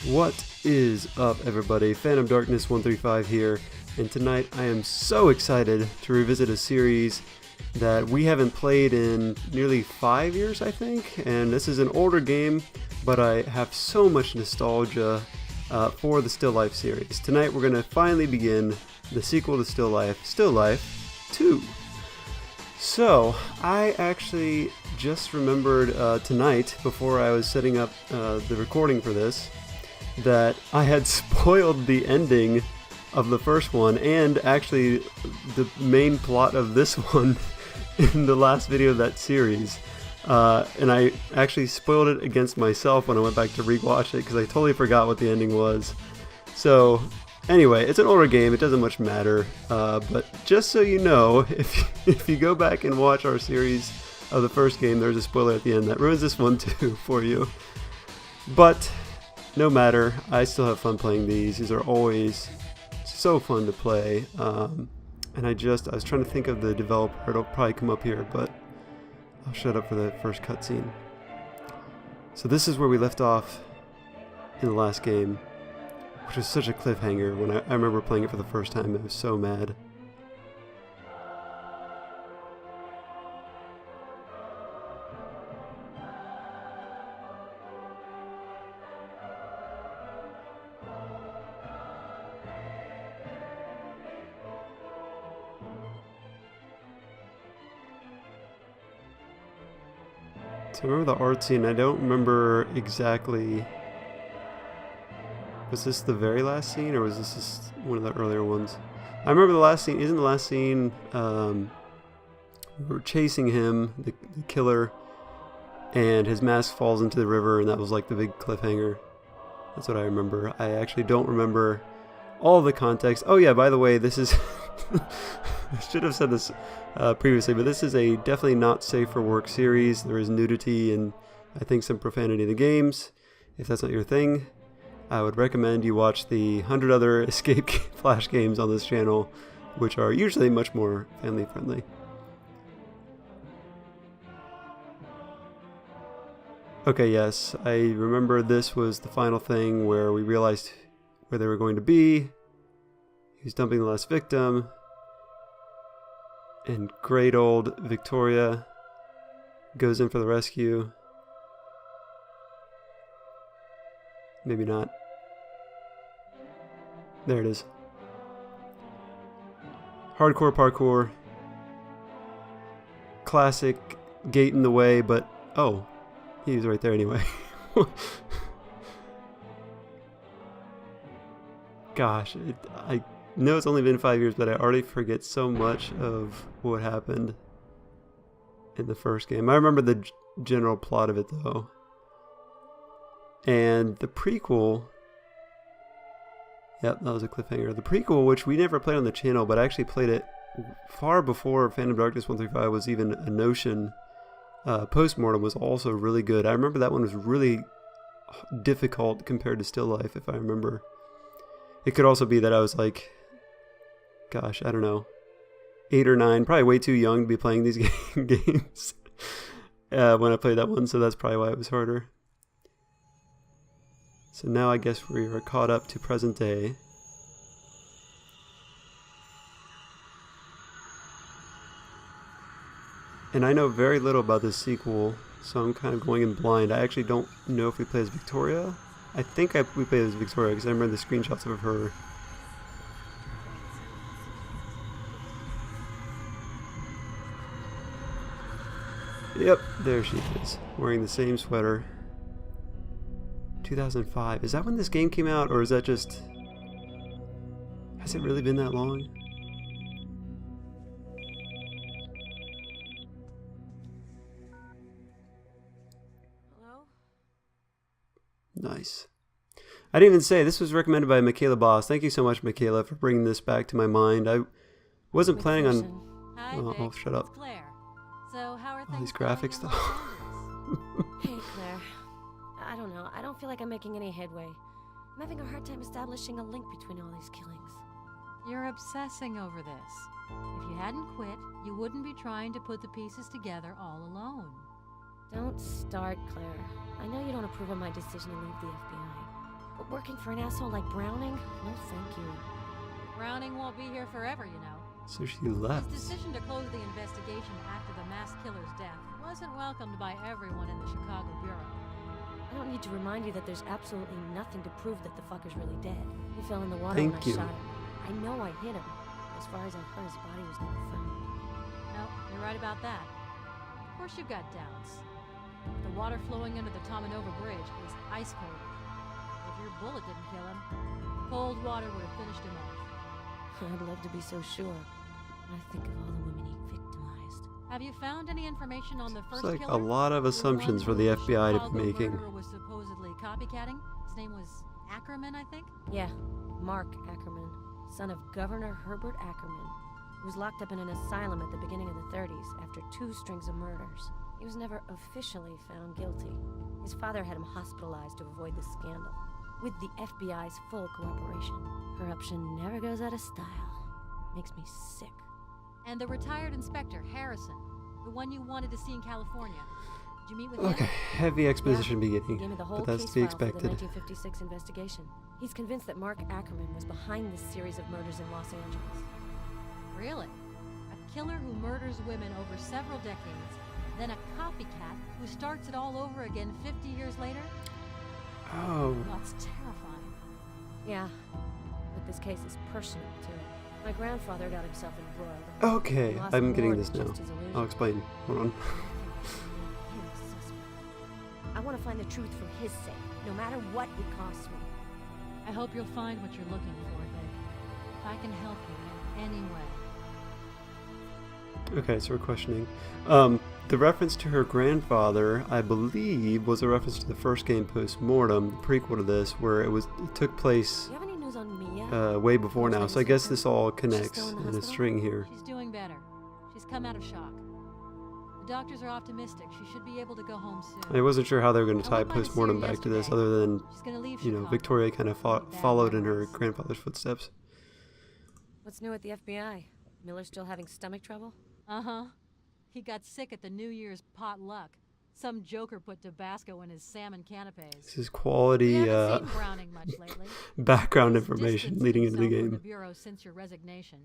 What is up, everybody? Phantom Darkness 135 here, and tonight I am so excited to revisit a series that we haven't played in nearly 5 years, I think, and this is an older game, but I have so much nostalgia for the Still Life series. Tonight we're going to finally begin the sequel to Still Life 2. So, I actually just remembered tonight, before I was setting up the recording for this, that I had spoiled the ending of the first one, and actually the main plot of this one in the last video of that series. And I actually spoiled it against myself when I went back to rewatch it, because I totally forgot what the ending was. So, anyway, it's an older game, it doesn't much matter, but just so you know, if you go back and watch our series of the first game, there's a spoiler at the end that ruins this one too for you. But no matter, I still have fun playing these. These are always so fun to play. And I was trying to think of the developer. It'll probably come up here, but I'll shut up for the first cutscene. So this is where we left off in the last game, which was such a cliffhanger. When I remember playing it for the first time, I was so mad. So I remember the art scene. I don't remember exactly. Was this the very last scene, or was this just one of the earlier ones? I remember the last scene. Isn't the last scene we were chasing him, the killer, and his mask falls into the river, and that was like the big cliffhanger. That's what I remember. I actually don't remember all the context. Oh yeah, by the way, this is I should have said this previously, but this is a definitely not safe for work series. There is nudity and I think some profanity in the games. If that's not your thing, I would recommend you watch the 100 other escape flash games on this channel, which are usually much more family friendly. Okay, yes, I remember this was the final thing where we realized where they were going to be. He was dumping the last victim. And great old Victoria goes in for the rescue. Maybe not. There it is. Hardcore parkour. Classic gate in the way, but oh, he was right there anyway. Gosh, I know it's only been 5 years, but I already forget so much of what happened in the first game. I remember the general plot of it, though. And the prequel... Yep, that was a cliffhanger. The prequel, which we never played on the channel, but I actually played it far before Phantom Darkness 135 was even a notion. Postmortem was also really good. I remember that one was really difficult compared to Still Life, if I remember. It could also be that I was like... Gosh, I don't know, 8 or 9, probably way too young to be playing these games when I played that one, so that's probably why it was harder. So now I guess we are caught up to present day. And I know very little about this sequel, so I'm kind of going in blind. I actually don't know if we play as Victoria. I think we played as Victoria because I remember the screenshots of her. Yep, there she is, wearing the same sweater. 2005. Is that when this game came out, or is that just... Has it really been that long? Hello? Nice. I didn't even say, this was recommended by Micaela Boss. Thank you so much, Micaela, for bringing this back to my mind. I wasn't planning on... Hi, Oh, shut up. It's Claire. So how are All these things going graphics, in though. Los Angeles? Hey, Claire. I don't know. I don't feel like I'm making any headway. I'm having a hard time establishing a link between all these killings. You're obsessing over this. If you hadn't quit, you wouldn't be trying to put the pieces together all alone. Don't start, Claire. I know you don't approve of my decision to leave the FBI. But working for an asshole like Browning? No, thank you. Browning won't be here forever, you know. So she left. His decision to close the investigation after the mass killer's death wasn't welcomed by everyone in the Chicago Bureau. I don't need to remind you that there's absolutely nothing to prove that the fucker's really dead. He fell in the water Thank when you. I shot him. I know I hit him. As far as I've heard, his body was never found. No, you're right about that. Of course you've got doubts. The water flowing under the Tomanova Bridge was ice cold. If your bullet didn't kill him, cold water would have finished him off. I'd love to be so sure. When I think of all the women he victimized. Have you found any information on the first It's like killer? a lot of assumptions for the FBI to be making. The was supposedly copycatting. His name was Ackerman, I think. Yeah, Mark Ackerman, son of Governor Herbert Ackerman, who was locked up in an asylum at the beginning of the 30s after 2 strings of murders. He was never officially found guilty. His father had him hospitalized to avoid the scandal, with the FBI's full cooperation. Corruption never goes out of style. Makes me sick. And the retired inspector, Harrison, the one you wanted to see in California. Did you meet with Okay, him? heavy exposition He beginning, gave me the whole but that's case to be file for the expected. 1956 investigation. He's convinced that Mark Ackerman was behind this series of murders in Los Angeles. Really? A killer who murders women over several decades, then a copycat who starts it all over again 50 years later? Oh, That's terrifying. Yeah, but this case is personal, too. My grandfather got himself embroiled. okay, He lost I'm the getting war this to now. just his illusion. I'll explain. Hold on. I want to find the truth for his sake, no matter what it costs me. I hope you'll find what you're looking for, Vic. If I can help you in any way. Okay, so we're questioning. The reference to her grandfather, I believe, was a reference to the first game post-mortem, the prequel to this, where it took place Do you have any news on Mia? way before now. So I guess this all connects still in the in a hospital? string here. She's doing better. She's come out of shock. The doctors are optimistic. She should be able to go home soon. I wasn't sure how they were going to I tie went by to see post-mortem her back to this, yesterday. other than, She's gonna leave you know, Chicago. Victoria kind of Bad followed in her memories. grandfather's footsteps. What's new at the FBI? Miller still having stomach trouble? Uh-huh. He got sick at the New Year's potluck. Some joker put Tabasco in his salmon canapes. This is We quality haven't seen Browning much lately. background He's information distanced leading into the himself from game. the Bureau since your resignation.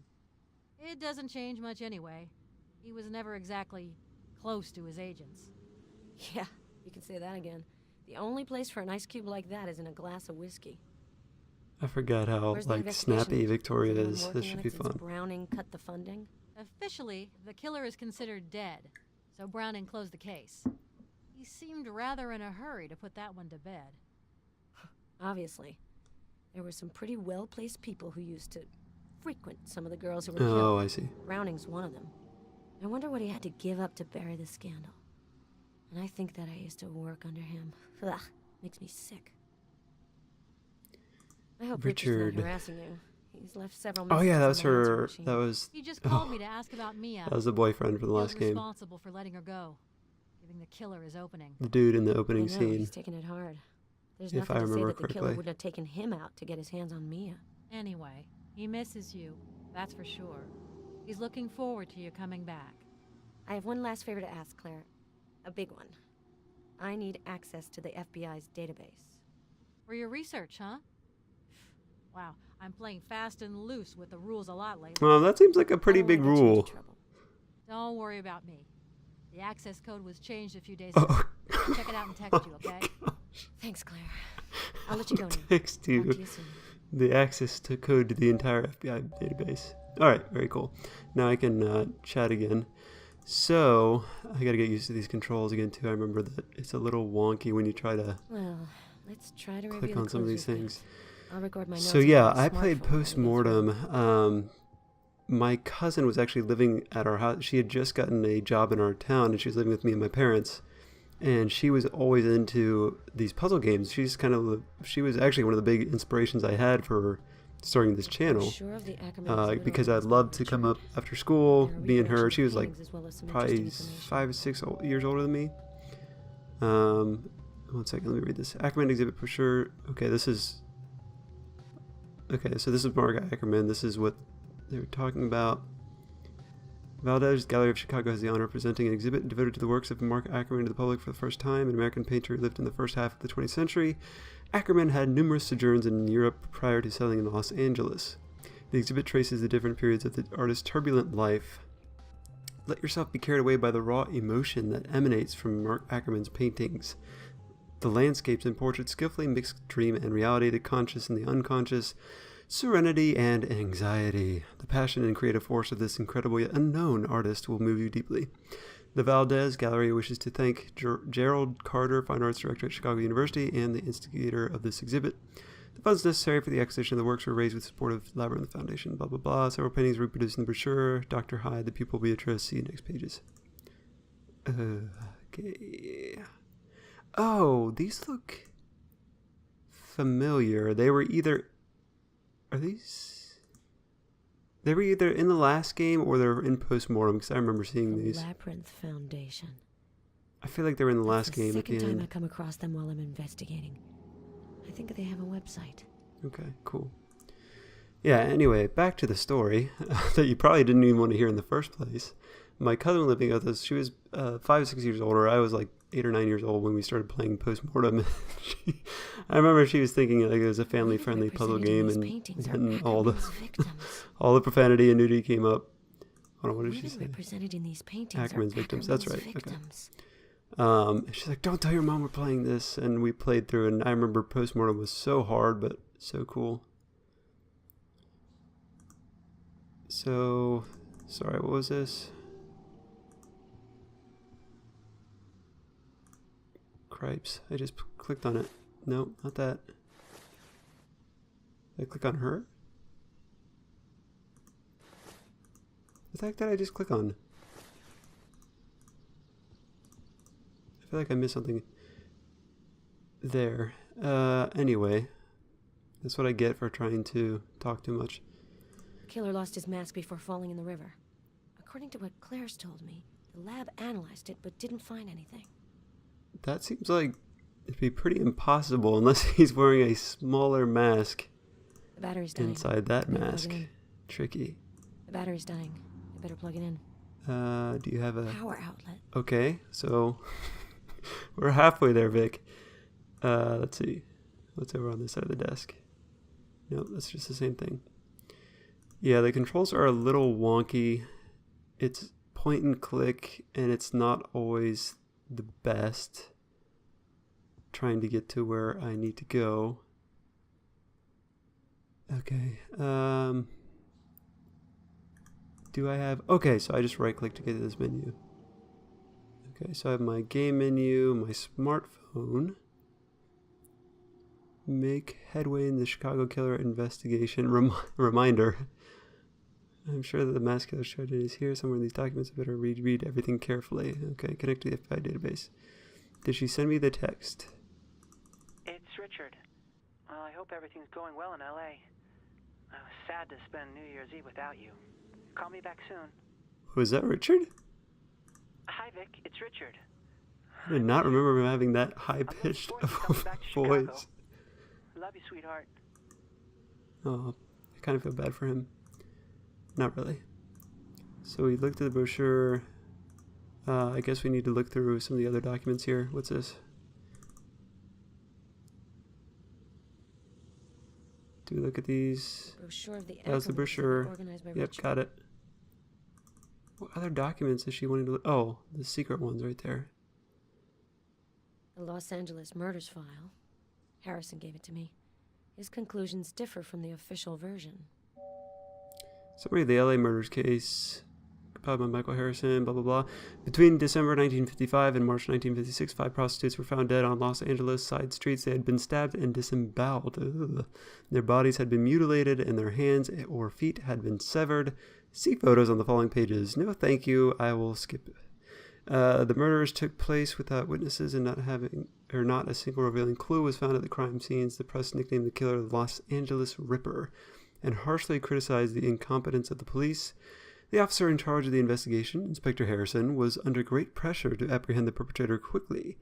It doesn't change much anyway. He was never exactly close to his agents. Yeah, you can say that again. The only place for an ice cube like that is in a glass of whiskey. I forgot how Where's the like investigation? snappy Victoria Anyone is. working This on should it be since fun. Browning cut the funding? Officially, the killer is considered dead, so Browning closed the case. He seemed rather in a hurry to put that one to bed. Obviously. There were some pretty well-placed people who used to frequent some of the girls who were Oh, killed. I see. Browning's one of them. I wonder what he had to give up to bury the scandal. And I think that I used to work under him. Ugh, makes me sick. I hope Richard's Richard. not harassing you. He's left several Oh yeah, that was messages on the answer her. machine. That was He just called me to ask about Mia. that was the boyfriend for the He last was game. responsible for letting her go, giving the killer his opening. The dude in the I opening know, scene. he's taking it hard. There's If nothing I to say remember that the killer correctly. wouldn't have taken him out to get his hands on Mia. Anyway, he misses you, that's for sure. He's looking forward to you coming back. I have one last favor to ask, Claire. A big one. I need access to the FBI's database. For your research, huh? Wow, I'm playing fast and loose with the rules a lot lately. Well, that seems like a pretty I don't big wanna get you into rule. trouble. Don't worry about me. The access code was changed a few days Oh, ago. I'll check it out and text you, okay? Thanks, Claire. I'll let you go now. Text Talk to you you soon. the access to code to the entire FBI database. All right, very cool. Now I can chat again. So I gotta get used to these controls again too. I remember that it's a little wonky when you try to Well, let's try to click review on the some of clues these we've things. got. I'll record my notes. So on yeah, my I played smartphone while we go through. post-mortem. My cousin was actually living at our house. She had just gotten a job in our town, and she was living with me and my parents. And she was always into these puzzle games. She was actually one of the big inspirations I had for starting this channel. Sure of the Ackermans Because literal I'd love to come up after school, There are me and her. reproduction She was like paintings as well as some probably interesting information. 5 or 6 years older than me. 1 second, let me read this. Ackerman exhibit for sure. Okay, so this is Mark Ackerman. This is what they were talking about. Valdez Gallery of Chicago has the honor of presenting an exhibit devoted to the works of Mark Ackerman to the public for the first time, an American painter who lived in the first half of the 20th century Ackerman had numerous sojourns in Europe prior to settling in Los Angeles. The exhibit traces the different periods of the artist's turbulent life. Let yourself be carried away by the raw emotion that emanates from Mark Ackerman's paintings. The landscapes and portraits skillfully mix dream and reality, the conscious and the unconscious, serenity and anxiety. The passion and creative force of this incredible yet unknown artist will move you deeply. The Valdez Gallery wishes to thank Gerald Carter, Fine Arts Director at Chicago University, and the instigator of this exhibit. The funds necessary for the exposition of the works were raised with support of Labyrinth Foundation, blah, blah, blah. Several paintings reproduced in the brochure. Dr. Hyde, the pupil Beatrice. See you next pages. Okay. Oh, these look familiar. They were either... Are these... They were either in the last game or they're in Postmortem, because I remember seeing these. Labyrinth Foundation. I feel like they were in the last game at the end. Second time I come across them while I'm investigating. I think they have a website. Okay, cool. Yeah, anyway, back to the story that you probably didn't even want to hear in the first place. My cousin living with us, she was 5 or 6 years older. I was like 8 or 9 years old when we started playing Postmortem. I remember she was thinking like it was a family-friendly puzzle game, and all the profanity and nudity came up. Hold on, what did she say? Represented in these paintings Ackerman's victims. That's right. Victims. Okay. She's like, don't tell your mom we're playing this, and we played through. And I remember Postmortem was so hard, but so cool. So, sorry, what was this? Cripes. I just clicked on it. No, not that. Did I click on her? What the heck did I just click on? I feel like I missed something there. Anyway. That's what I get for trying to talk too much. The killer lost his mask before falling in the river. According to what Claire's told me, the lab analyzed it but didn't find anything. That seems like it'd be pretty impossible unless he's wearing a smaller mask. The battery's dying. Inside that mask. Tricky. The battery's dying. I better plug it in. Do you have a... Power outlet. Okay, so... we're halfway there, Vic. Let's see. What's over on this side of the desk? Nope, that's just the same thing. Yeah, the controls are a little wonky. It's point and click, and it's not always the best. Trying to get to where I need to go. Okay. Do I have... Okay, so I just right-click to get to this menu. Okay, so I have my game menu, my smartphone. Make headway in the Chicago Killer investigation. Reminder. I'm sure that the mass killer strategy is here somewhere in these documents. I better read everything carefully. Okay, connect to the FBI database. Did she send me the text? It's Richard. Well, I hope everything's going well in L.A. I was sad to spend New Year's Eve without you. Call me back soon. Was that Richard? Hi, Vic. It's Richard. I did not remember him having that high-pitched voice. Love you, sweetheart. Oh, I kind of feel bad for him. Not really. So we looked at the brochure. I guess we need to look through some of the other documents here. What's this? Do we look at these? Brochure of the That was the brochure. Yep, Richard. got it. What other documents is she wanting to look? Oh, the secret ones right there. The Los Angeles murders file. Harrison gave it to me. His conclusions differ from the official version. Summary of the LA murders case. Compiled by Michael Harrison, blah, blah, blah. Between December 1955 and March 1956, 5 prostitutes were found dead on Los Angeles side streets. They had been stabbed and disemboweled. Ugh. Their bodies had been mutilated and their hands or feet had been severed. See photos on the following pages. No, thank you. I will skip it. The murders took place without witnesses and not a single revealing clue was found at the crime scenes. The press nicknamed the killer the Los Angeles Ripper and harshly criticized the incompetence of the police. The officer in charge of the investigation, Inspector Harrison, was under great pressure to apprehend the perpetrator quickly.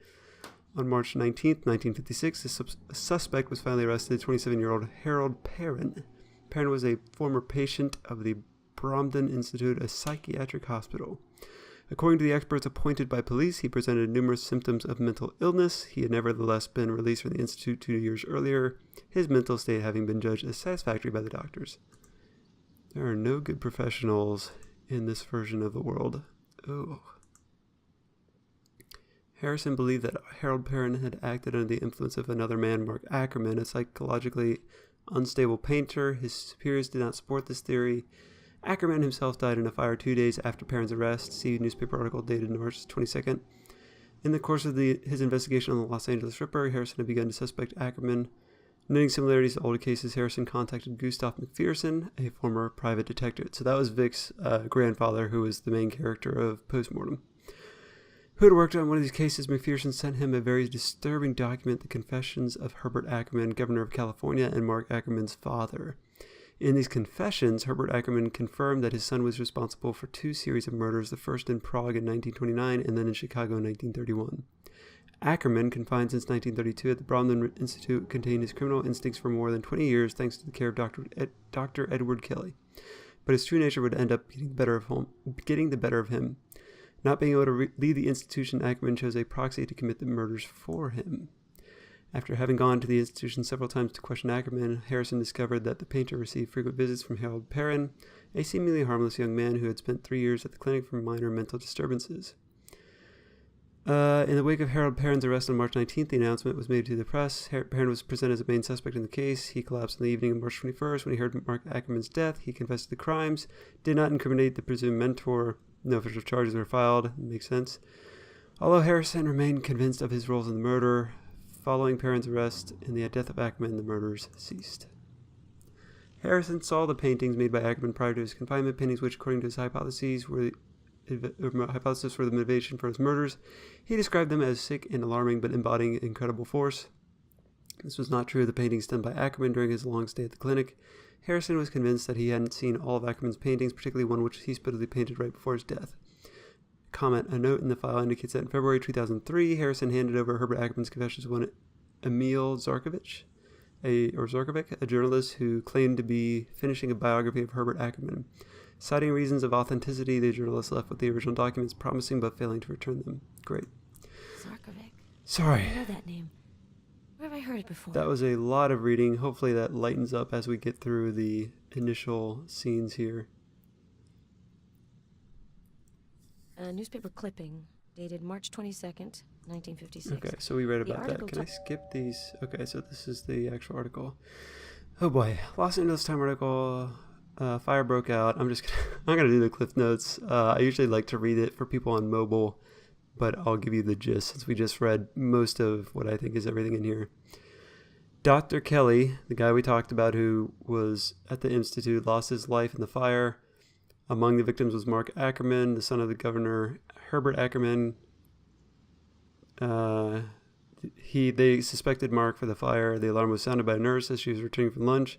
On March 19, 1956, the suspect was finally arrested, 27-year-old Harold Perrin. Perrin was a former patient of the Bromden Institute, a psychiatric hospital. According to the experts appointed by police, he presented numerous symptoms of mental illness. He had nevertheless been released from the institute 2 years earlier, his mental state having been judged as satisfactory by the doctors. There are no good professionals in this version of the world. Oh. Harrison believed that Harold Perrin had acted under the influence of another man, Mark Ackerman, a psychologically unstable painter. His superiors did not support this theory. Ackerman himself died in a fire 2 days after Perrin's arrest. See newspaper article dated March 22nd. In the course of his investigation on the Los Angeles Ripper, Harrison had begun to suspect Ackerman. Noting similarities to older cases, Harrison contacted Gustav McPherson, a former private detective. So that was Vic's grandfather, who was the main character of Postmortem. Who had worked on one of these cases. McPherson sent him a very disturbing document, the confessions of Herbert Ackerman, governor of California, and Mark Ackerman's father. In these confessions, Herbert Ackerman confirmed that his son was responsible for 2 series of murders, the first in Prague in 1929 and then in Chicago in 1931. Ackerman, confined since 1932 at the Bronman Institute, contained his criminal instincts for more than 20 years thanks to the care of Dr. Edward Kelly. But his true nature would end up getting the better of him. Not being able to leave the institution, Ackerman chose a proxy to commit the murders for him. After having gone to the institution several times to question Ackerman, Harrison discovered that the painter received frequent visits from Harold Perrin, a seemingly harmless young man who had spent 3 years at the clinic for minor mental disturbances. In the wake of Harold Perrin's arrest on March 19th, the announcement was made to the press. Perrin was presented as a main suspect in the case. He collapsed on the evening of March 21st. When he heard Mark Ackerman's death, he confessed to the crimes, did not incriminate the presumed mentor. No official charges were filed. Makes sense. Although Harrison remained convinced of his roles in the murder, following Perrin's arrest and the death of Ackerman, the murders ceased. Harrison saw the paintings made by Ackerman prior to his confinement, paintings which, according to his hypothesis, were the motivation for his murders. He described them as sick and alarming, but embodying incredible force. This was not true of the paintings done by Ackerman during his long stay at the clinic. Harrison was convinced that he hadn't seen all of Ackerman's paintings, particularly one which he supposedly painted right before his death. Comment: a note in the file indicates that in February 2003, Harrison handed over Herbert Ackerman's confessions to one Emil Zarkovich, a journalist who claimed to be finishing a biography of Herbert Ackerman. Citing reasons of authenticity, the journalist left with the original documents, promising but failing to return them. Great. Zarkovich. Sorry. I know that name. Where have I heard it before? That was a lot of reading. Hopefully that lightens up as we get through the initial scenes here. A newspaper clipping dated March 22nd, 1956. Okay, so we read about that. Can I skip these? Okay, so this is the actual article. Oh boy. Los Angeles Times article. Fire broke out. I'm gonna do the cliff notes. I usually like to read it for people on mobile, but I'll give you the gist since we just read most of what I think is everything in here. Dr. Kelly, the guy we talked about who was at the Institute, lost his life in the fire. Among the victims was Mark Ackerman, the son of the governor, Herbert Ackerman. They suspected Mark for the fire. The alarm was sounded by a nurse as she was returning from lunch.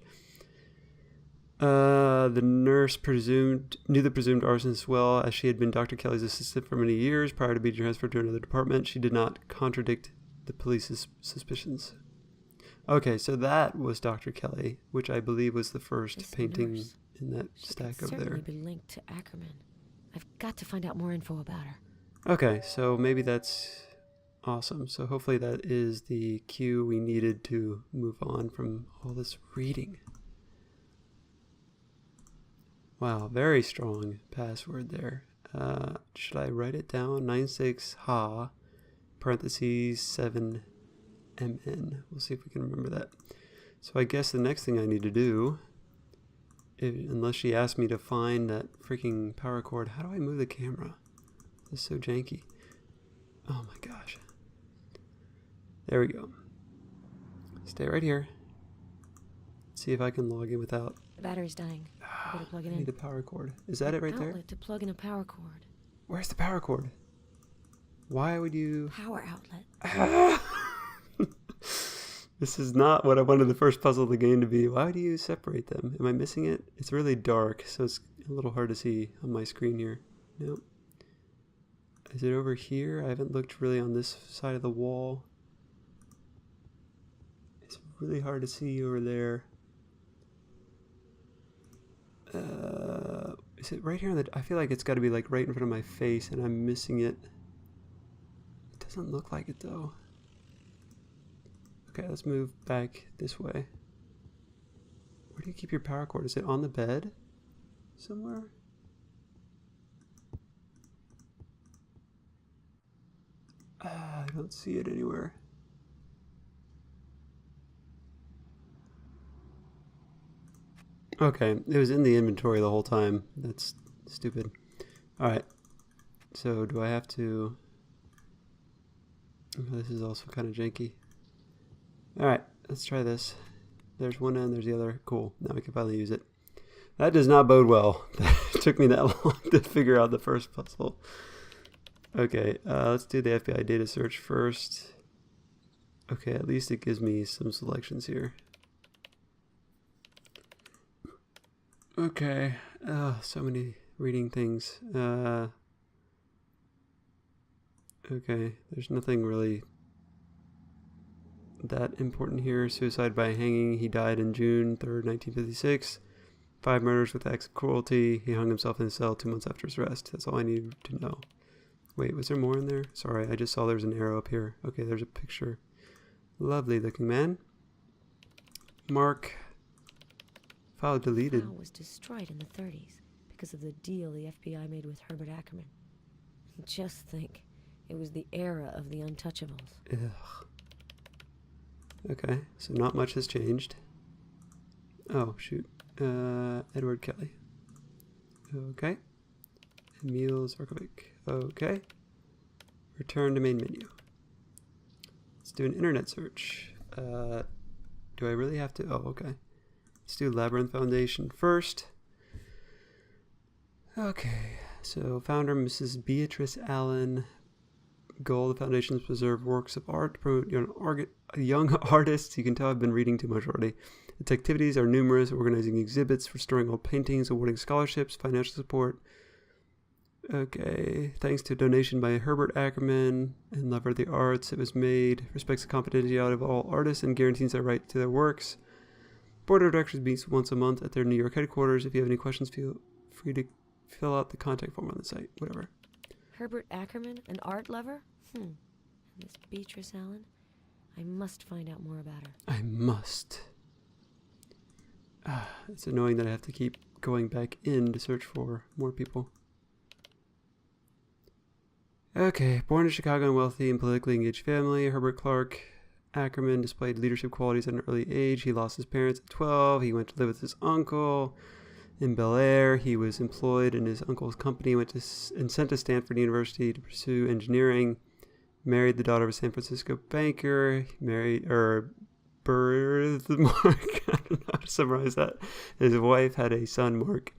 The nurse knew the presumed arsonist well, as she had been Dr. Kelly's assistant for many years prior to being transferred to another department. She did not contradict the police's suspicions. Okay, so that was Dr. Kelly, which I believe was the first painting in that stack over there. Certainly be linked to Ackerman. I've got to find out more info about her. Okay, so maybe that's awesome. So hopefully that is the cue we needed to move on from all this reading. Wow, very strong password there. Should I write it down? 96ha, parentheses 7mn. We'll see if we can remember that. So I guess the next thing I need to do, unless she asked me to find that freaking power cord, how do I move the camera? This is so janky. Oh my gosh. There we go. Stay right here. See if I can log in without... The battery's dying. I better plug it in. I need the power cord. Is that it right there? Outlet to plug in a power cord. Where's the power cord? Why would you... Power outlet. This is not what I wanted the first puzzle of the game to be. Why do you separate them? Am I missing it? It's really dark, so it's a little hard to see on my screen here. Nope. Is it over here? I haven't looked really on this side of the wall. It's really hard to see over there. Is it right here on the... I feel like it's got to be like right in front of my face and I'm missing it. It doesn't look like it though. Okay, let's move back this way. Where do you keep your power cord? Is it on the bed somewhere? I don't see it anywhere. Okay, it was in the inventory the whole time. That's stupid. Alright, so do I have to... Oh, this is also kind of janky. Alright, let's try this. There's one end, there's the other. Cool, now we can finally use it. That does not bode well. It took me that long to figure out the first puzzle. Okay, let's do the FBI data search first. Okay, at least it gives me some selections here. Okay, so many reading things. Okay, there's nothing really that important here. Suicide by hanging. He died in June 3rd, 1956. 5 murders with acts of cruelty. He hung himself in a cell 2 months after his arrest. That's all I need to know. Wait, was there more in there? Sorry, I just saw there's an arrow up here. Okay, there's a picture. Lovely looking man. Mark. File deleted. The file was destroyed in the 30s because of the deal the FBI made with Herbert Ackerman. Just think, it was the era of the untouchables. Ugh. Okay, so not much has changed. Oh, shoot. Edward Kelly. Okay. Emil Zarkovic. Okay. Return to main menu. Let's do an internet search. Do I really have to? Oh, okay. Let's do Labyrinth Foundation first. Okay. So, founder Mrs. Beatrice Allen. Goal: the foundation's preserve works of art to promote young artists. You can tell I've been reading too much already. Its activities are numerous: organizing exhibits, restoring old paintings, awarding scholarships, financial support. Okay, thanks to a donation by Herbert Ackerman and lover of the arts, it was made. Respects the confidentiality of all artists and guarantees their right to their works. Board of Directors meets once a month at their New York headquarters. If you have any questions, feel free to fill out the contact form on the site. Whatever. Herbert Ackerman, an art lover? And this Beatrice Allen? I must find out more about her. I must. It's annoying that I have to keep going back in to search for more people. Okay, born in Chicago and wealthy and politically engaged family, Herbert Clark Ackerman displayed leadership qualities at an early age. He lost his parents at 12. He went to live with his uncle in Bel Air. He was employed in his uncle's company, and sent to Stanford University to pursue engineering. Married the daughter of a San Francisco banker. Birthmark. I don't know how to summarize that. His wife had a son, Mark.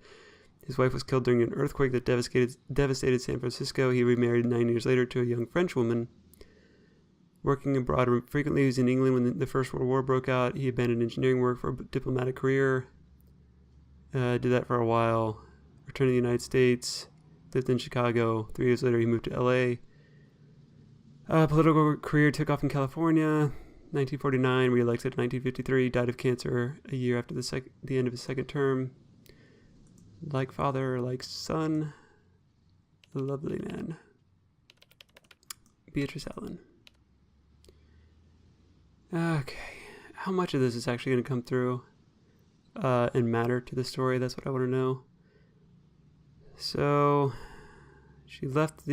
His wife was killed during an earthquake that devastated San Francisco. He remarried 9 years later to a young French woman. Working abroad frequently, he was in England when the First World War broke out. He abandoned engineering work for a diplomatic career. Did that for a while. Returned to the United States. Lived in Chicago. 3 years later, he moved to LA. Political career took off in California. 1949, re-elected in 1953. Died of cancer a year after the end of his second term. Like father, like son. A lovely man. Beatrice Allen. Okay. How much of this is actually going to come through and matter to the story? That's what I want to know. So, she worked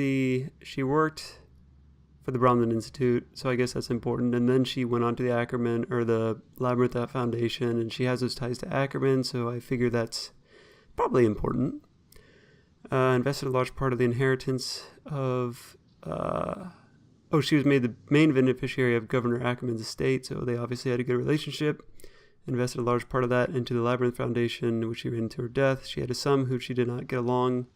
for the Brahman Institute, so I guess that's important. And then she went on to the Ackerman, or the Labyrinth Foundation, and she has those ties to Ackerman, so I figure that's probably important. Invested a large part of the inheritance of... she was made the main beneficiary of Governor Ackerman's estate, so they obviously had a good relationship. Invested a large part of that into the Labyrinth Foundation, which she ran into her death. She had a son who she did not get along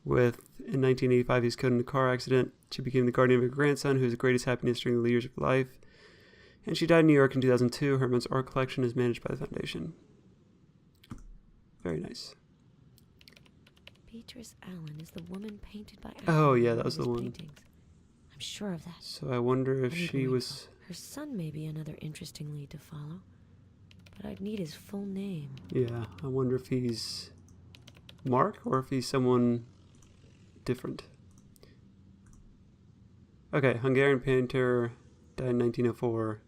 with. In 1985, he was killed in a car accident. She became the guardian of her grandson, who was the greatest happiness during the years of her life. And she died in New York in 2002. Herman's art collection is managed by the foundation. Very nice. Beatrice Allen is the woman painted by Ackerman. Oh, yeah, that was in the his one. paintings. I'm sure of that. So I wonder if she was... Her son may be another interesting lead to follow, but I'd need his full name. Yeah, I wonder if he's Mark or if he's someone different. Okay, Hungarian painter, died in 1904.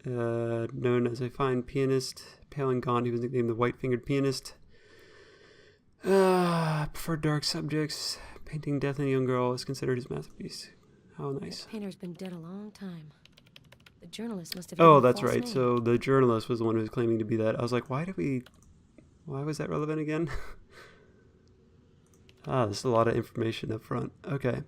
Known as a fine pianist, pale and gaunt, he was nicknamed the white-fingered pianist. Preferred dark subjects. Painting Death in a Young Girl is considered his masterpiece. How nice. The painter's been dead a long time. The journalist must have. Oh, that's right. So the journalist was the one who was claiming to be that. I was like, why was that relevant again? There's a lot of information up front. Okay.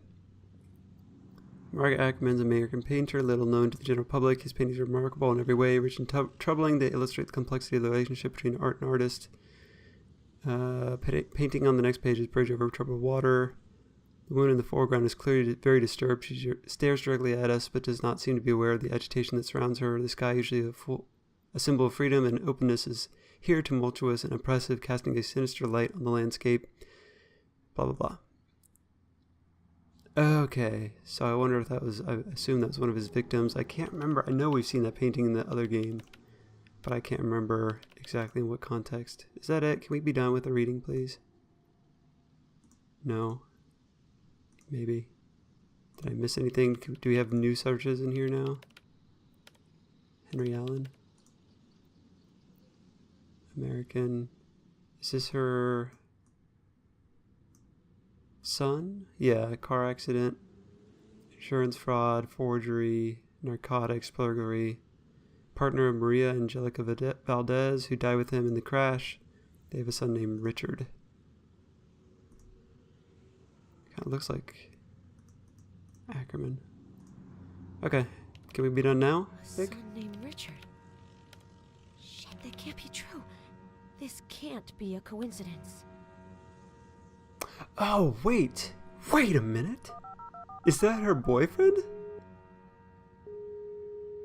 Mark Ackerman's an American painter, little known to the general public. His paintings are remarkable in every way, rich and troubling. They illustrate the complexity of the relationship between art and artist. Painting on the next page is Bridge Over Troubled Water. The woman in the foreground is clearly very disturbed. She stares directly at us, but does not seem to be aware of the agitation that surrounds her. The sky, usually a symbol of freedom and openness, is here tumultuous and oppressive, casting a sinister light on the landscape. Blah, blah, blah. Okay, so I wonder if I assume that was one of his victims. I can't remember. I know we've seen that painting in the other game, but I can't remember exactly in what context. Is that it? Can we be done with the reading, please? No. Maybe. Did I miss anything? Do we have new searches in here now? Henry Allen. American. Is this her son? Yeah, car accident, insurance fraud, forgery, narcotics, burglary. Partner Maria Angelica Valdez, who died with him in the crash. They have a son named Richard. Kind of looks like Ackerman. Okay, can we be done now? A son named Richard. Shit, that can't be true. This can't be a coincidence. Oh, wait a minute. Is that her boyfriend?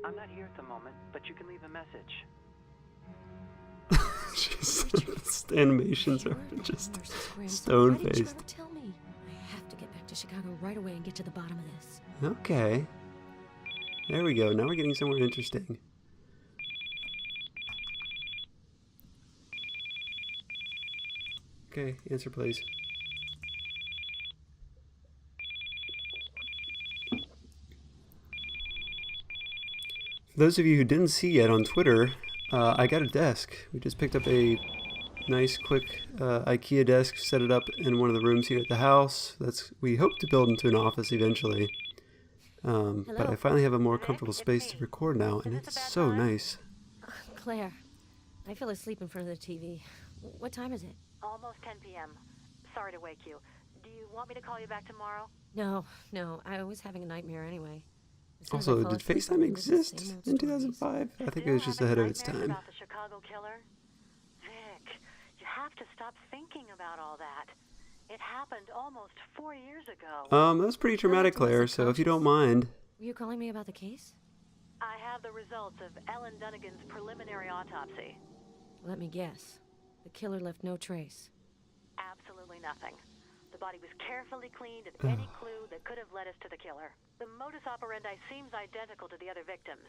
I'm not here at the moment, but you can leave a message. The animations are just stone faced. Why didn't you ever tell me? I have to get back to Chicago right away and get to the bottom of this. Okay. There we go. Now we're getting somewhere interesting. Okay, answer please. For those of you who didn't see yet on Twitter, I got a desk. We just picked up a nice, quick IKEA desk, set it up in one of the rooms here at the house. We hope to build into an office eventually. But I finally have a more comfortable space to record now, and it's so nice. Claire, I fell asleep in front of the TV. What time is it? Almost 10 p.m. Sorry to wake you. Do you want me to call you back tomorrow? No. I was having a nightmare anyway. Also, did FaceTime exist in 2005? I think it was just ahead of its time. About the Chicago killer? Vic, you have to stop thinking about all that. It happened almost 4 years ago. That was pretty traumatic, Claire, so if you don't mind. Were you calling me about the case? I have the results of Ellen Dunnigan's preliminary autopsy. Let me guess. The killer left no trace. Absolutely nothing. The body was carefully cleaned of any clue that could have led us to the killer. The modus operandi seems identical to the other victims.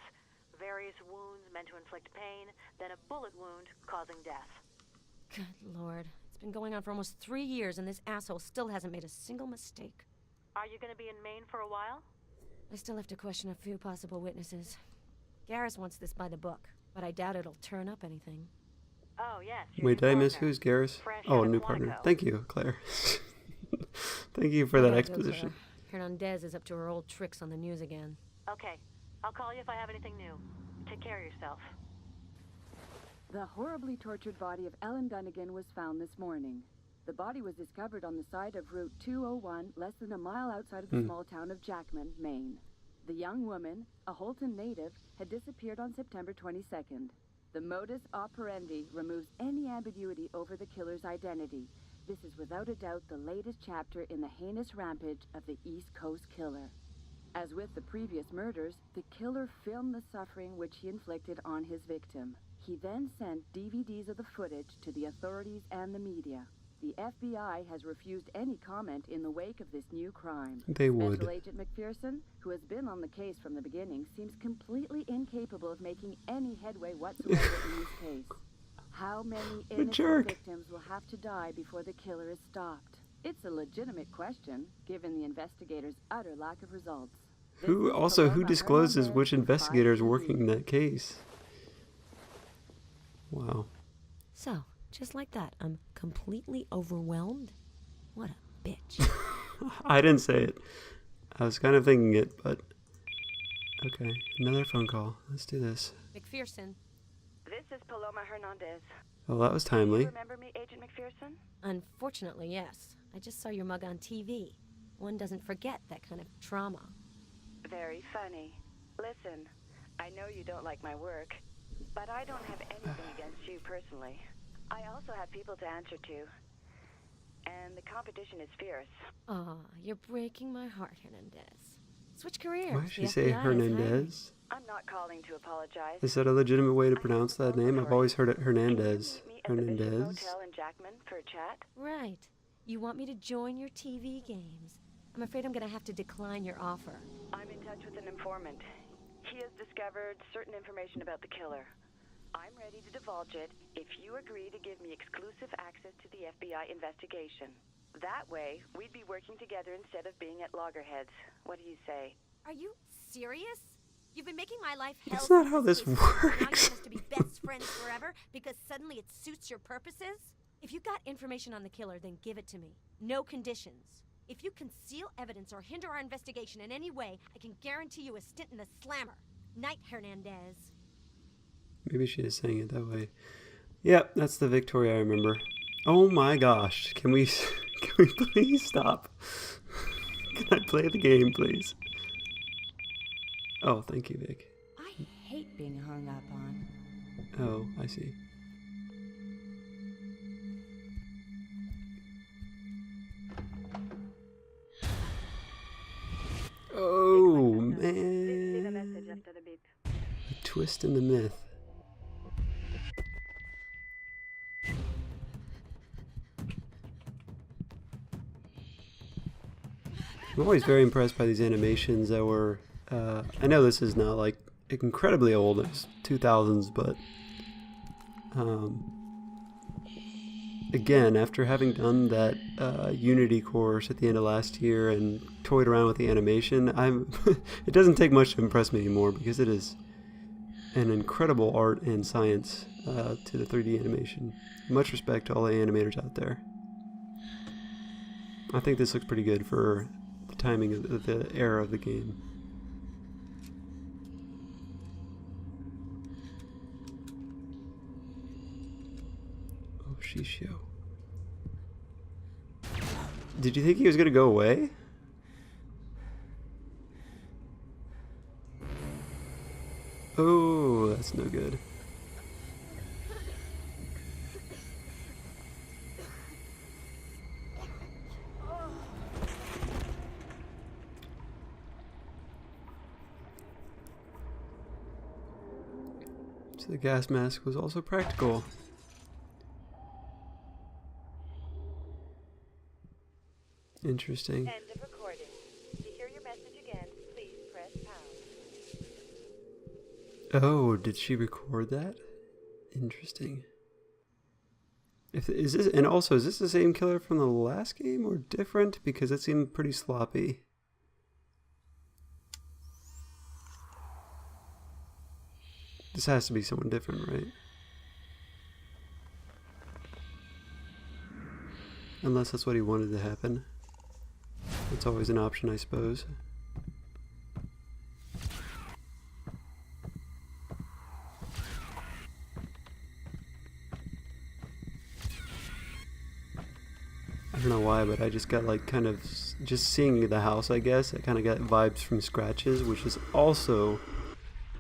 Various wounds meant to inflict pain, then a bullet wound causing death. Good Lord. It's been going on for almost 3 years, and this asshole still hasn't made a single mistake. Are you going to be in Maine for a while? I still have to question a few possible witnesses. Garrus wants this by the book, but I doubt it'll turn up anything. Oh, yes. Wait, did I miss who's Garrus? Oh, new partner. Thank you, Claire. Thank you for that exposition. Hernandez is up to her old tricks on the news again. Okay. I'll call you if I have anything new. Take care of yourself. The horribly tortured body of Ellen Dunnigan was found this morning. The body was discovered on the side of Route 201, less than a mile outside of the small town of Jackman, Maine. The young woman, a Holton native, had disappeared on September 22nd. The modus operandi removes any ambiguity over the killer's identity. This is without a doubt the latest chapter in the heinous rampage of the East Coast Killer. As with the previous murders, the killer filmed the suffering which he inflicted on his victim. He then sent DVDs of the footage to the authorities and the media. The FBI has refused any comment in the wake of this new crime. They would. Special Agent McPherson, who has been on the case from the beginning, seems completely incapable of making any headway whatsoever in this case. How many A innocent jerk. victims will have to die before the killer is stopped? It's a legitimate question, given the investigators' utter lack of results. This Who is also who Paloma discloses Hernandez which with investigator is 5 working in TV. that case? Wow. So, just like that, I'm completely overwhelmed? What a bitch. I didn't say it. I was kind of thinking it, but okay. Another phone call. Let's do this. McPherson. This is Paloma Hernandez. Well, that was Do timely. you remember me, Agent McPherson? Unfortunately, yes. I just saw your mug on TV. One doesn't forget that kind of trauma. Very funny. Listen, I know you don't like my work, but I don't have anything against you personally. I also have people to answer to, and the competition is fierce. Aw, you're breaking my heart, Hernandez. Switch careers. Why did she The say FBI is hiring. Hernandez? I'm not calling to apologize. Is that a legitimate way to I pronounce have a that name? phone I've always heard it Can you Hernandez. meet me at the Bishop Hernandez. Hotel in Jackman for a chat? Right. You want me to join your TV games. I'm afraid I'm gonna have to decline your offer. I'm in touch with an informant. He has discovered certain information about the killer. I'm ready to divulge it if you agree to give me exclusive access to the FBI investigation. That way, we'd be working together instead of being at loggerheads. What do you say? Are you serious? You've been making my life hell. That's not since how this case started. Now you works. want us to be best friends forever because suddenly it suits your purposes? If you got information on the killer, then give it to me. No conditions. If you conceal evidence or hinder our investigation in any way, I can guarantee you a stint in the slammer. Night, Hernandez. Maybe she is saying it that way. Yep, that's the Victoria I remember. Oh my gosh. Can we please stop? Can I play the game, please? Oh, thank you, Vic. I hate being hung up on. Oh, I see. Oh, Leave a message man. after the beep. A twist in the myth. I'm always very impressed by these animations that were, I know this is not like incredibly old, it's 2000s, but again, after having done that Unity course at the end of last year and toyed around with the animation, it doesn't take much to impress me anymore because it is an incredible art and science to the 3D animation. Much respect to all the animators out there. I think this looks pretty good for the timing of the era of the game. Oh, Shishio. Did you think he was gonna go away? Oh, that's no good. So the gas mask was also practical. Interesting. End of recording. To hear your message again, please press pound. Oh, did she record that? Interesting. Is this, and also, is this the same killer from the last game or different? Because it seemed pretty sloppy. This has to be someone different, right? Unless that's what he wanted to happen. That's always an option, I suppose. I don't know why, but I just got like kind of just seeing the house, I guess. I kind of got vibes from Scratches, which is also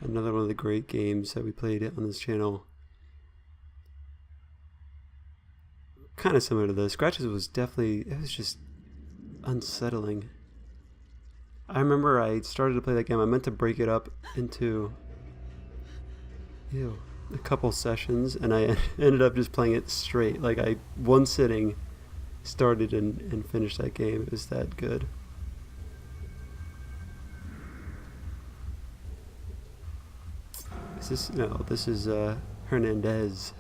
another one of the great games that we played on this channel. Kind of similar to this. Scratches was definitely, it was just unsettling. I remember I started to play that game. I meant to break it up into a couple sessions, and I ended up just playing it straight. Like one sitting started and finished that game. It was that good. Is this, no, this is Hernandez.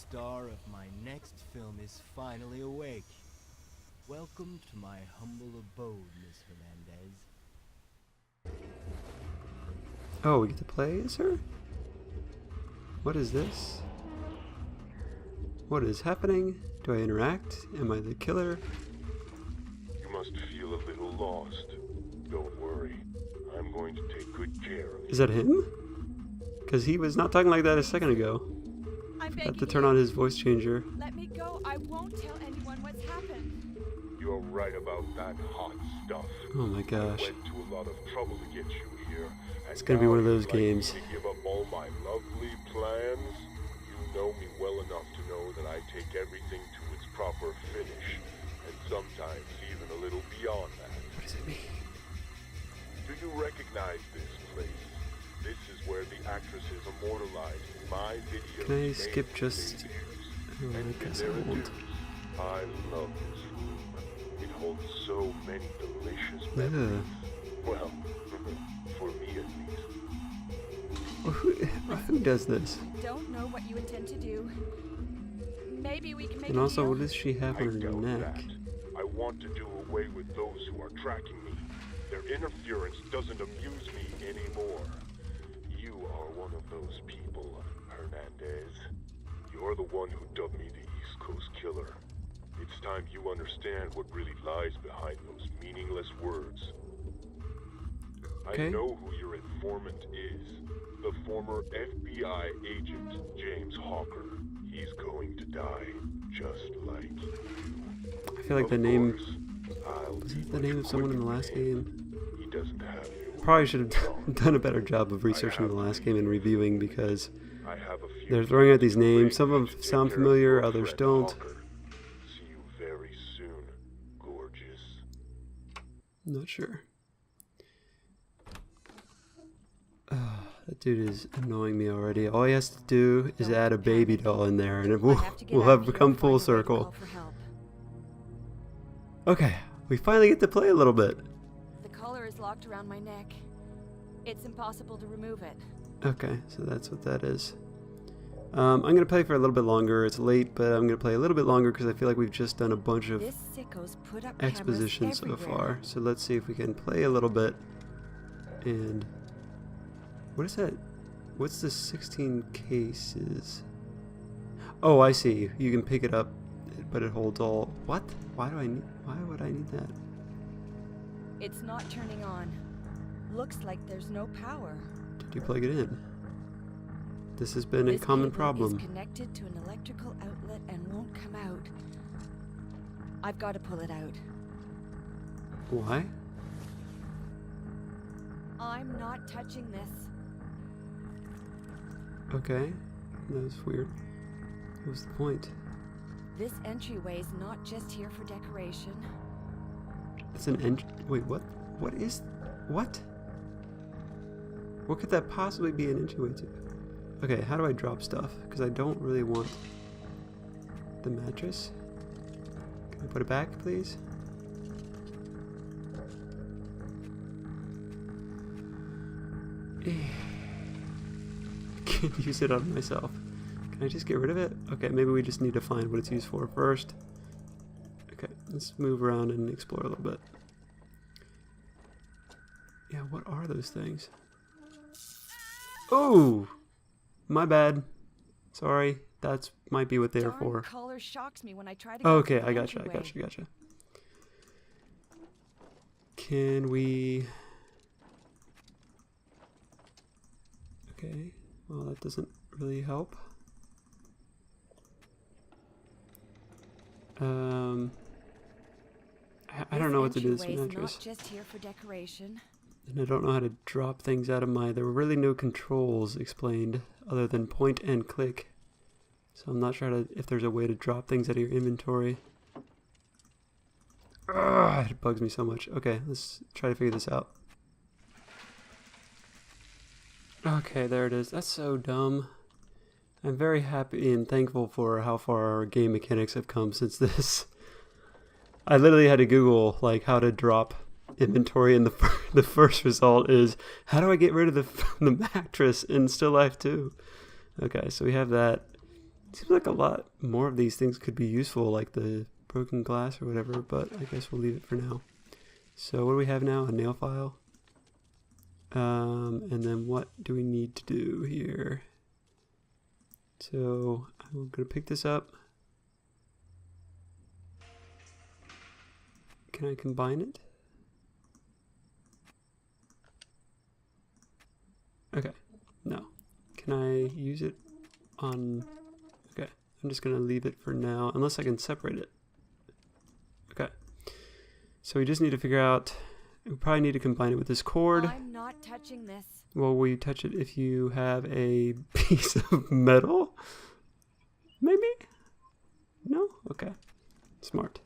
star of my next film is finally awake. Welcome to my humble abode, Miss Hernandez. Oh, we get to play as her? What is this? What is happening? Do I interact? Am I the killer? You must feel a little lost. Don't worry. I'm going to take good care of you. Is that him? Because he was not talking like that a second ago. I Had to turn on his voice changer. Let me go. I won't tell anyone what's happened. You're right about that hot stuff. Oh my I gosh. went to a lot of trouble to get you here. It's gonna be one of those games. To give up all my lovely plans? You know me well enough to know that I take everything to its proper finish, and sometimes even a little beyond that. What does it mean? Do you recognize this place? This is where the actress is immortalized in my videos. Can I skip just... Oh, I guess I won't. I love this room. It holds so many delicious memories. Well, for me at least. Well, who does this? I don't know what you intend to do. Maybe we can make And a also, deal. what does she have on her doubt neck? that. I want to do away with those who are tracking me. Their interference doesn't amuse me anymore. You are one of those people, Hernandez. You're the one who dubbed me the East Coast Killer. It's time you understand what really lies behind those meaningless words. Okay. I know who your informant is. The former FBI agent, James Hawker. He's going to die, just like you. I feel like the name... Was it the name of someone in the last game? He doesn't have you. Probably should have done a better job of researching the last game and reviewing, because they're throwing out these names. Some of them sound familiar, others don't. See you very soon, gorgeous. I'm not sure. That dude is annoying me already. All he has to do is add a baby doll in there, and we'll have become full circle. Okay, we finally get to play a little bit. The collar is locked around my neck. It's impossible to remove it. Okay, so that's what that is. I'm going to play for a little bit longer. It's late, but I'm going to play a little bit longer because I feel like we've just done a bunch of This sicko's put up exposition cameras so everywhere. far. So let's see if we can play a little bit. And what is that? What's the 16 cases? Oh, I see. You can pick it up, but it holds all... What? Why would I need that? It's not turning on. Looks like there's no power. Did you plug it in? This has been a This common cable problem. is connected to an electrical outlet and won't come out. I've got to pull it out. Why? I'm not touching this. Okay. That was weird. What was the point? This entryway is not just here for decoration. It's an wait, what? What is... What? What could that possibly be an entryway to? Okay, how do I drop stuff? Because I don't really want the mattress. Can I put it back, please? Can't use it on myself. Can I just get rid of it? Okay, maybe we just need to find what it's used for first. Okay, let's move around and explore a little bit. Yeah, what are those things? Oh! My bad. Sorry. That might be what they're Darn for. collar shocks me when I try to go Okay, through the I gotcha. entryway. Can we... Okay, well that doesn't really help. I don't know what to do with this mattress. Not just here for decoration. And I don't know how to drop things out of my... There were really no controls explained other than point and click. So I'm not sure if there's a way to drop things out of your inventory. Ugh, it bugs me so much. Okay, let's try to figure this out. Okay, there it is. That's so dumb. I'm very happy and thankful for how far our game mechanics have come since this. I literally had to Google like how to drop inventory, and the first result is how do I get rid of the mattress in Still Life 2? Okay, so we have that. Seems like a lot more of these things could be useful, like the broken glass or whatever, but I guess we'll leave it for now. So what do we have now? A nail file. And then what do we need to do here? So I'm going to pick this up. Can I combine it? Okay, no. Can I use it on... Okay, I'm just going to leave it for now, unless I can separate it. Okay, so we just need to figure out... We probably need to combine it with this cord. I'm not touching this. Well, will you touch it if you have a piece of metal? Maybe? No? Okay. Smart.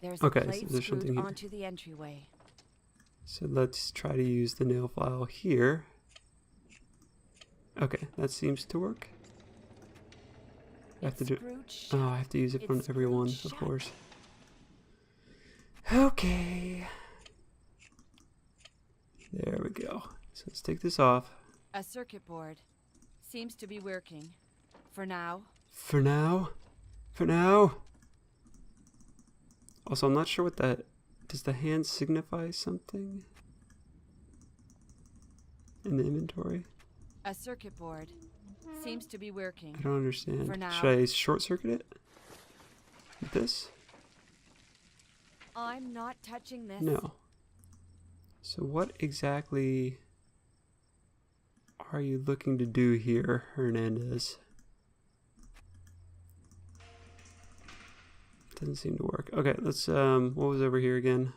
There's okay, a plate so there's something here. onto the entryway. So let's try to use the nail file here. Okay, that seems to work. I have to do. Oh, I have to use it on everyone, of course. Okay. There we go. So let's take this off. A circuit board. Seems to be working. For now. For now? For now? Also, I'm not sure what that... Does the hand signify something? In the inventory? A circuit board. Seems to be working. I don't understand. For now. Should I short circuit it? With this? I'm not touching this. No. So what exactly are you looking to do here, Hernandez? Doesn't seem to work. Okay, let's, what was over here again?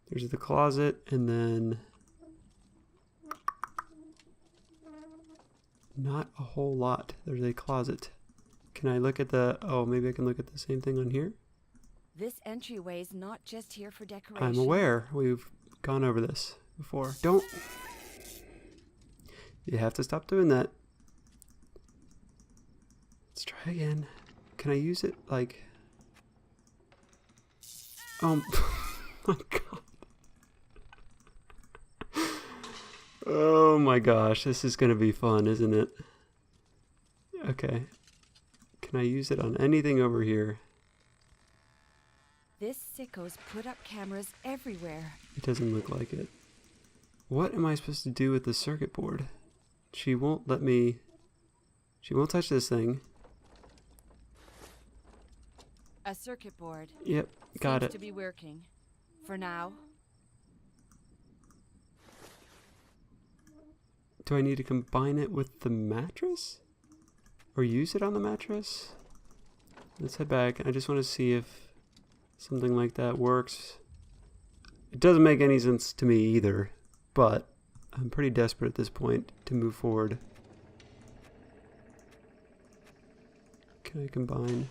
There's the closet, and then... Not a whole lot. There's a closet. Can I look at the... Oh, maybe I can look at the same thing on here? This entryway is not just here for decoration. I'm aware. We've gone over this before. Don't... You have to stop doing that. Let's try again. Can I use it, like... Oh my god. Oh my gosh, this is gonna be fun, isn't it? Okay. Can I use it on anything over here? This sicko's put up cameras everywhere. It doesn't look like it. What am I supposed to do with the circuit board? She won't let me... She won't touch this thing. A circuit board. Yep, got it. Seems to be working. For now. Do I need to combine it with the mattress? Or use it on the mattress? Let's head back. I just want to see if something like that works. It doesn't make any sense to me either, but I'm pretty desperate at this point to move forward. Can I combine?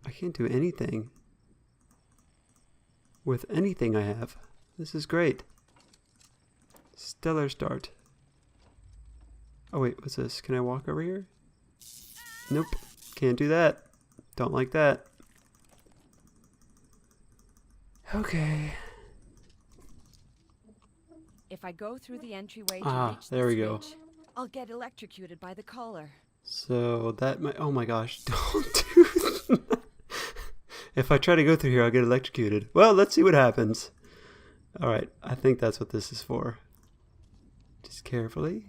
I can't do anything with anything I have. This is great. Stellar start. Oh wait, what's this? Can I walk over here? Nope. Can't do that. Don't like that. Okay. If I go through the entryway to reach there the we go. switch, I'll get electrocuted by the collar. So that might... Oh my gosh, don't do that. If I try to go through here, I'll get electrocuted. Well, let's see what happens. Alright, I think that's what this is for. Just carefully.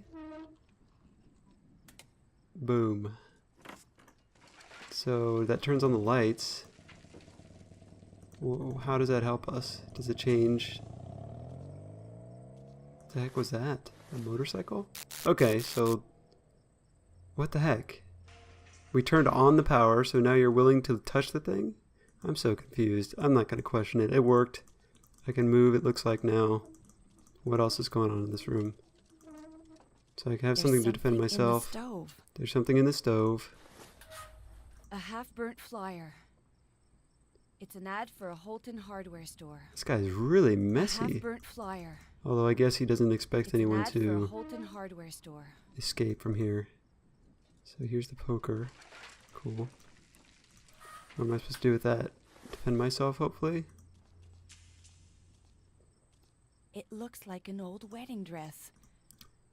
Boom. So that turns on the lights. Whoa, how does that help us? Does it change? What the heck was that? A motorcycle? Okay, so... What the heck? We turned on the power, so now you're willing to touch the thing? I'm so confused. I'm not going to question it. It worked. I can move, it looks like now. What else is going on in this room? So I can have something to defend myself. There's something in the stove. A half-burnt flyer. It's an ad for a Holton hardware store. This guy's really A messy. half-burnt flyer. Although I guess he doesn't expect anyone It's an ad for a to Holton hardware store. escape from here. So here's the poker. Cool. What am I supposed to do with that? Defend myself, hopefully? It looks like an old wedding dress.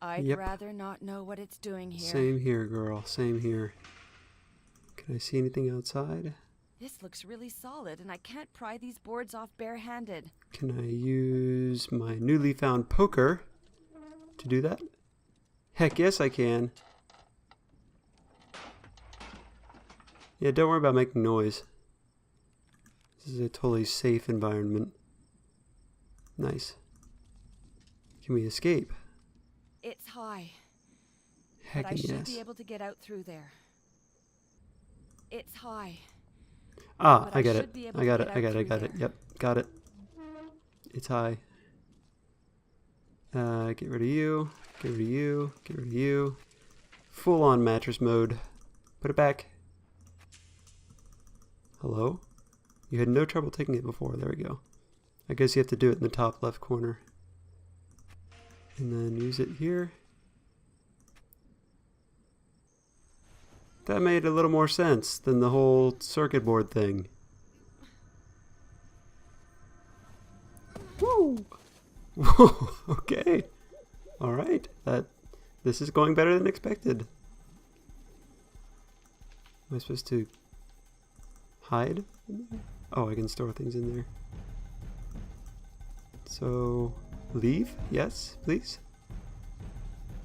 I'd Yep. rather not know what it's doing here. Same here, girl. Same here. Can I see anything outside? This looks really solid, and I can't pry these boards off barehanded. Can I use my newly found poker to do that? Heck yes, I can. Yeah, don't worry about making noise. This is a totally safe environment. Nice. Can we escape? It's high, Heck but I should yes. be able to get out through there. It's high. Ah, but I I get should it. be able I to got get it. out I got it. I through got it. there. Yep, got it. It's high. Get rid of you. Get rid of you. Get rid of you. Full on mattress mode. Put it back. Hello? You had no trouble taking it before. There we go. I guess you have to do it in the top left corner. And then use it here. That made a little more sense than the whole circuit board thing. Woo! Whoa, okay. Alright. This is going better than expected. Am I supposed to hide? Oh, I can store things in there. So, leave? Yes, please?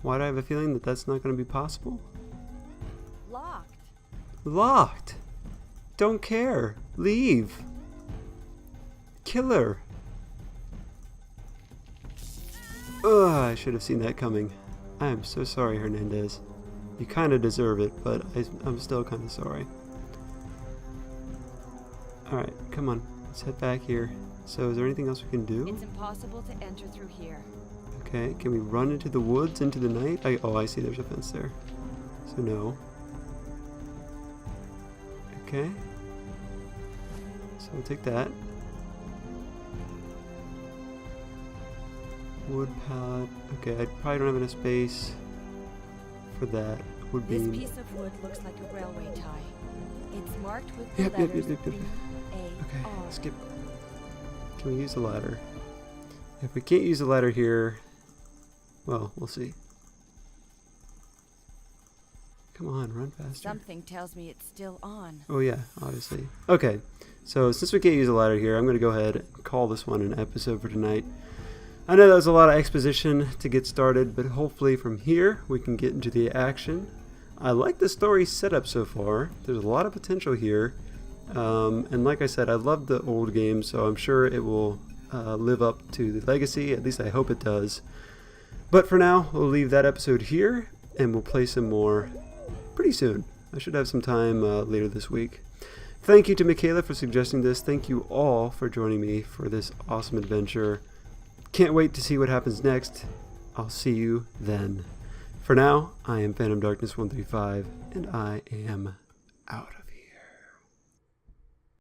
Why do I have a feeling that that's not going to be possible? Locked. Locked! Don't care. Leave. Killer. Ugh, I should have seen that coming. I am so sorry, Hernandez. You kind of deserve it, but I'm still kind of sorry. Alright, come on. Let's head back here. So, is there anything else we can do? It's impossible to enter through here. Okay, can we run into the woods into the night? Oh, I see there's a fence there. So, no. Okay. So, we'll take that. Wood pallet. Okay, I probably don't have enough space for that. Wood This beam. piece of wood looks like a railway tie. It's marked with Yep, the yep, letters yep, yep, yep. Okay, B-A-R. skip. Can we use the ladder? If we can't use the ladder here, well, we'll see. Come on, run faster. Something tells me it's still on. Oh yeah, obviously. Okay, so since we can't use the ladder here, I'm going to go ahead and call this one an episode for tonight. I know that was a lot of exposition to get started, but hopefully from here we can get into the action. I like the story setup so far. There's a lot of potential here. And like I said, I love the old game, so I'm sure it will live up to the legacy. At least I hope it does. But for now, we'll leave that episode here, and we'll play some more pretty soon. I should have some time later this week. Thank you to Micaela for suggesting this. Thank you all for joining me for this awesome adventure. Can't wait to see what happens next. I'll see you then. For now, I am Phantom Darkness 135, and I am out.